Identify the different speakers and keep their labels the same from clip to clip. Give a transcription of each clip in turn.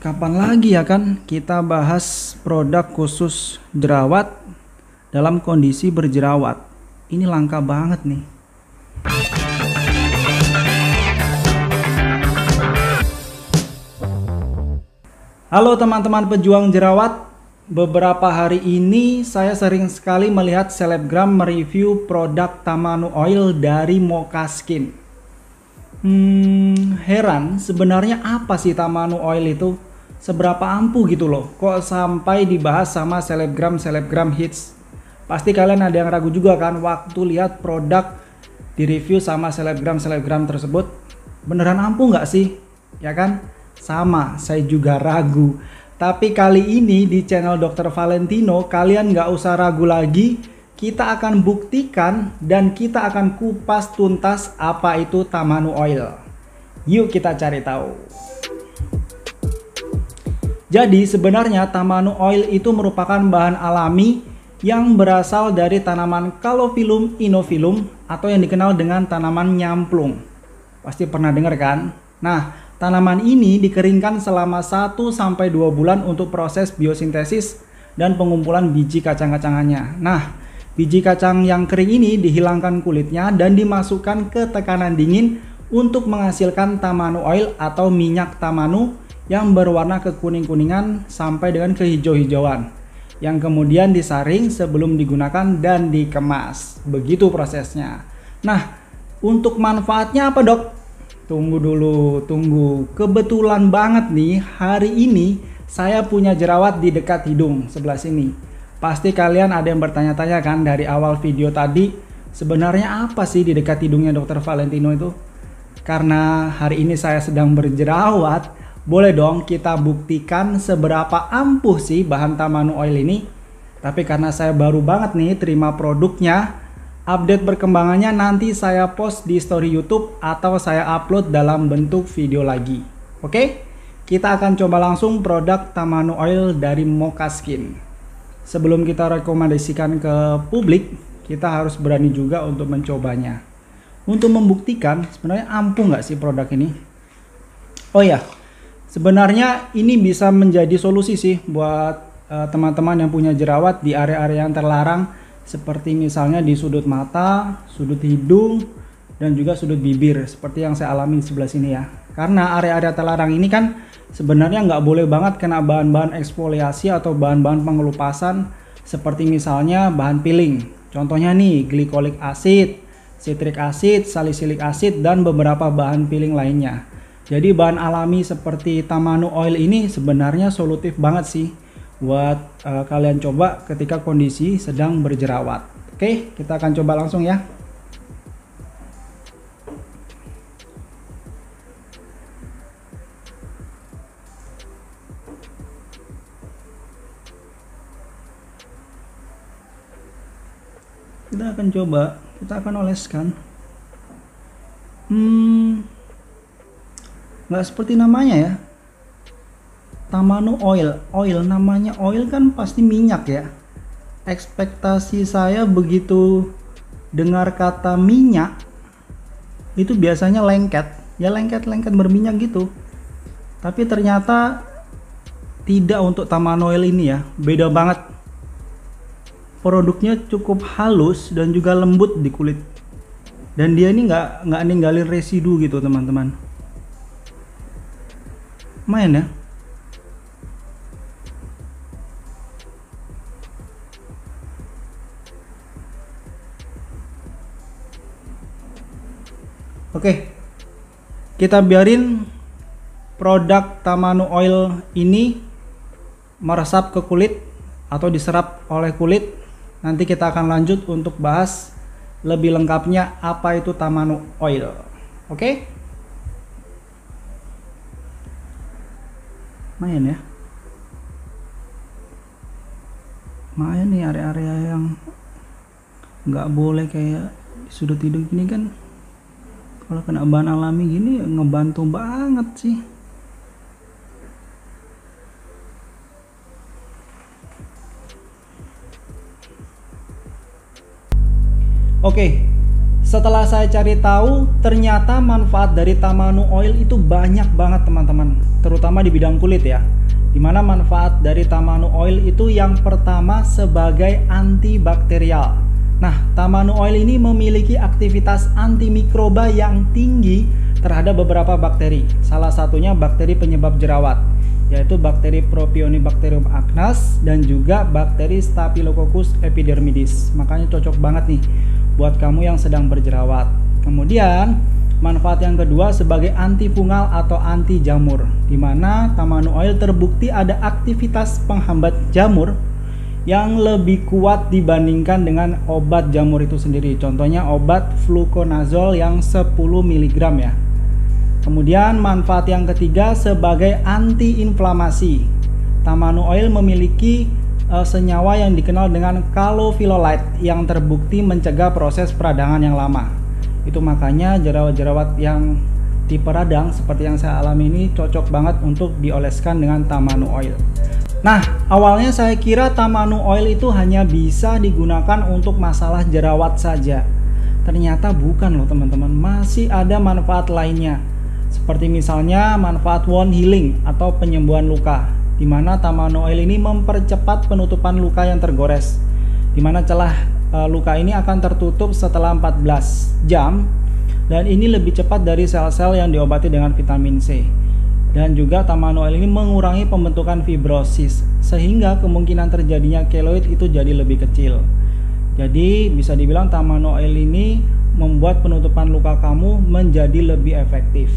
Speaker 1: Kapan lagi ya kan kita bahas produk khusus jerawat dalam kondisi berjerawat. Ini langka banget nih. Halo teman-teman pejuang jerawat. Beberapa hari ini saya sering sekali melihat selebgram mereview produk Tamanu Oil dari Mocha Skin. Heran sebenarnya apa sih Tamanu Oil itu? Seberapa ampuh gitu loh, kok sampai dibahas sama selebgram hits. Pasti kalian ada yang ragu juga kan waktu lihat produk di review sama selebgram tersebut. Beneran ampuh nggak sih? Ya kan? Sama, saya juga ragu. Tapi kali ini di channel Dr. Valentino kalian nggak usah ragu lagi. Kita akan buktikan dan kita akan kupas tuntas apa itu Tamanu Oil. Yuk kita cari tahu. Jadi sebenarnya Tamanu Oil itu merupakan bahan alami yang berasal dari tanaman Calophyllum inophyllum atau yang dikenal dengan tanaman nyamplung. Pasti pernah dengar kan? Nah, tanaman ini dikeringkan selama 1-2 bulan untuk proses biosintesis dan pengumpulan biji kacang-kacangannya. Nah, biji kacang yang kering ini dihilangkan kulitnya dan dimasukkan ke tekanan dingin untuk menghasilkan Tamanu Oil atau minyak tamanu yang berwarna kekuning-kuningan sampai dengan kehijau-hijauan, yang kemudian disaring sebelum digunakan dan dikemas. Begitu prosesnya. Nah, untuk manfaatnya apa dok? Tunggu dulu, tunggu. Kebetulan banget nih, hari ini saya punya jerawat di dekat hidung sebelah sini. Pasti kalian ada yang bertanya-tanya kan dari awal video tadi, sebenarnya apa sih di dekat hidungnya Dr. Valentino itu? Karena hari ini saya sedang berjerawat, boleh dong kita buktikan seberapa ampuh sih bahan Tamanu Oil ini. Tapi karena saya baru banget nih terima produknya, update perkembangannya nanti saya post di story YouTube atau saya upload dalam bentuk video lagi. Oke? Kita akan coba langsung produk Tamanu Oil dari Mocha Skin. Sebelum kita rekomendasikan ke publik, kita harus berani juga untuk mencobanya. Untuk membuktikan sebenarnya ampuh nggak sih produk ini. Oh ya, sebenarnya ini bisa menjadi solusi sih buat teman-teman yang punya jerawat di area-area yang terlarang, seperti misalnya di sudut mata, sudut hidung, dan juga sudut bibir, seperti yang saya alami di sebelah sini ya. Karena area-area terlarang ini kan sebenarnya nggak boleh banget kena bahan-bahan eksfoliasi atau bahan-bahan pengelupasan, seperti misalnya bahan peeling. Contohnya nih, glycolic acid, citric acid, salicylic acid, dan beberapa bahan peeling lainnya. Jadi bahan alami seperti Tamanu Oil ini sebenarnya solutif banget sih buat kalian coba ketika kondisi sedang berjerawat. Oke, kita akan coba langsung ya. Kita akan coba, kita akan oleskan. Nggak seperti namanya ya, Tamanu Oil. Namanya oil kan pasti minyak ya. Ekspektasi saya begitu dengar kata minyak itu biasanya lengket, ya lengket berminyak gitu. Tapi ternyata tidak untuk Tamanu Oil ini ya, beda banget. Produknya cukup halus dan juga lembut di kulit. Dan dia ini nggak ninggalin residu gitu teman-teman. Main ya. Oke, kita biarin produk Tamanu Oil ini meresap ke kulit atau diserap oleh kulit. Nanti kita akan lanjut untuk bahas lebih lengkapnya apa itu Tamanu Oil. Oke? Main ya. Main nih area-area yang nggak boleh kayak di sudut hidung gini kan. Kalau kena bahan alami gini ngebantu banget sih. Oke, Setelah saya cari tahu, ternyata manfaat dari Tamanu Oil itu banyak banget teman-teman, terutama di bidang kulit ya. Dimana manfaat dari Tamanu Oil itu yang pertama sebagai antibakterial. Nah, Tamanu Oil ini memiliki aktivitas antimikroba yang tinggi terhadap beberapa bakteri. Salah satunya bakteri penyebab jerawat, yaitu bakteri Propionibacterium acnes dan juga bakteri Staphylococcus epidermidis. Makanya cocok banget nih buat kamu yang sedang berjerawat. Kemudian manfaat yang kedua sebagai antifungal atau anti jamur, di mana Tamanu Oil terbukti ada aktivitas penghambat jamur yang lebih kuat dibandingkan dengan obat jamur itu sendiri. Contohnya obat fluconazole yang 10 mg ya. Kemudian manfaat yang ketiga sebagai antiinflamasi. Tamanu Oil memiliki senyawa yang dikenal dengan calophyllolite yang terbukti mencegah proses peradangan yang lama. Itu makanya jerawat-jerawat yang tipe radang seperti yang saya alami ini cocok banget untuk dioleskan dengan Tamanu Oil. Nah, awalnya saya kira Tamanu Oil itu hanya bisa digunakan untuk masalah jerawat saja. Ternyata bukan loh teman-teman, masih ada manfaat lainnya. Seperti misalnya manfaat wound healing atau penyembuhan luka, di mana Tamanu Oil ini mempercepat penutupan luka yang tergores, di mana celah luka ini akan tertutup setelah 14 jam, dan ini lebih cepat dari sel-sel yang diobati dengan vitamin C. Dan juga Tamanu Oil ini mengurangi pembentukan fibrosis, sehingga kemungkinan terjadinya keloid itu jadi lebih kecil. Jadi bisa dibilang Tamanu Oil ini membuat penutupan luka kamu menjadi lebih efektif.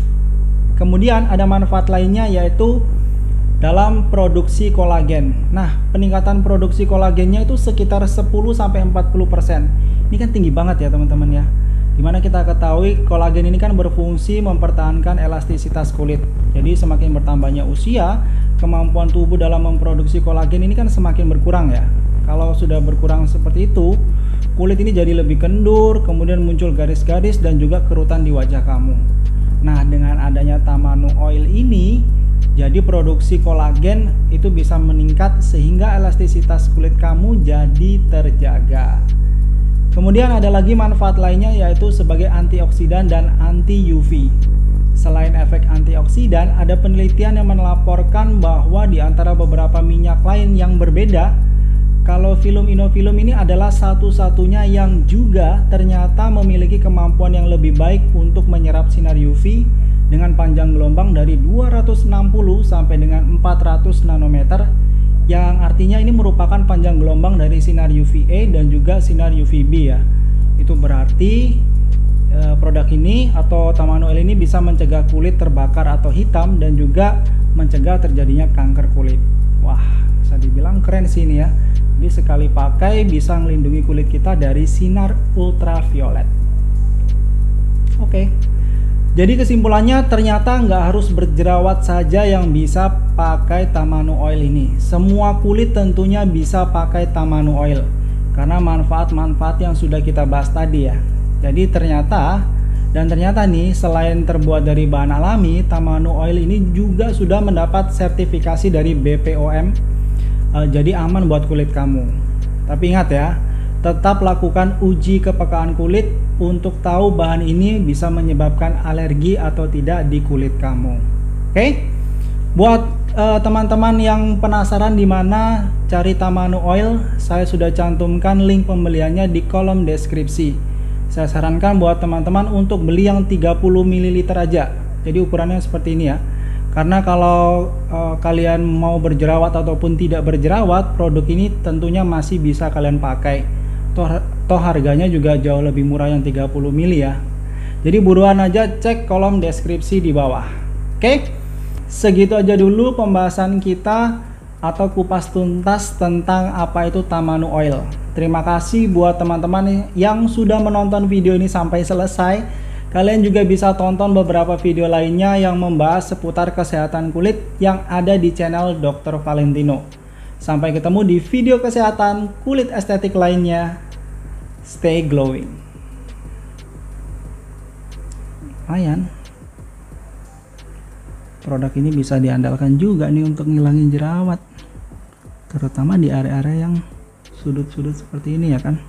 Speaker 1: Kemudian ada manfaat lainnya, yaitu dalam produksi kolagen. Nah, peningkatan produksi kolagennya itu sekitar 10-40%. Ini kan tinggi banget ya teman-teman ya. Dimana kita ketahui kolagen ini kan berfungsi mempertahankan elastisitas kulit. Jadi semakin bertambahnya usia, kemampuan tubuh dalam memproduksi kolagen ini kan semakin berkurang ya. Kalau sudah berkurang seperti itu, kulit ini jadi lebih kendur, kemudian muncul garis-garis dan juga kerutan di wajah kamu. Nah, dengan adanya Tamanu Oil ini, jadi produksi kolagen itu bisa meningkat sehingga elastisitas kulit kamu jadi terjaga. Kemudian ada lagi manfaat lainnya, yaitu sebagai antioksidan dan anti UV. Selain efek antioksidan, ada penelitian yang melaporkan bahwa di antara beberapa minyak lain yang berbeda, Calophyllum Inofillum ini adalah satu-satunya yang juga ternyata memiliki kemampuan yang lebih baik untuk menyerap sinar UV dengan panjang gelombang dari 260 sampai dengan 400 nanometer, yang artinya ini merupakan panjang gelombang dari sinar UVA dan juga sinar UVB ya. Itu berarti produk ini atau Tamanu Oil ini bisa mencegah kulit terbakar atau hitam dan juga mencegah terjadinya kanker kulit. Wah, bisa dibilang keren sih ini ya. Jadi sekali pakai bisa melindungi kulit kita dari sinar ultraviolet. Oke. Jadi kesimpulannya ternyata nggak harus berjerawat saja yang bisa pakai Tamanu Oil ini. Semua kulit tentunya bisa pakai Tamanu Oil karena manfaat-manfaat yang sudah kita bahas tadi ya. Jadi ternyata nih selain terbuat dari bahan alami, Tamanu Oil ini juga sudah mendapat sertifikasi dari BPOM. Jadi aman buat kulit kamu. Tapi ingat ya, tetap lakukan uji kepekaan kulit untuk tahu bahan ini bisa menyebabkan alergi atau tidak di kulit kamu. Oke? Buat teman-teman yang penasaran di mana cari Tamanu Oil, saya sudah cantumkan link pembeliannya di kolom deskripsi. Saya sarankan buat teman-teman untuk beli yang 30 ml aja. Jadi ukurannya seperti ini ya. Karena kalau kalian mau berjerawat ataupun tidak berjerawat, produk ini tentunya masih bisa kalian pakai. Toh harganya juga jauh lebih murah yang 30 ml ya. Jadi buruan aja cek kolom deskripsi di bawah. Oke? Segitu aja dulu pembahasan kita atau kupas tuntas tentang apa itu Tamanu Oil. Terima kasih buat teman-teman yang sudah menonton video ini sampai selesai. Kalian juga bisa tonton beberapa video lainnya yang membahas seputar kesehatan kulit yang ada di channel Dr. Valentino. Sampai ketemu di video kesehatan kulit estetik lainnya. Stay glowing. Lumayan. Produk ini bisa diandalkan juga nih untuk ngilangin jerawat. Terutama di area-area yang sudut-sudut seperti ini ya kan.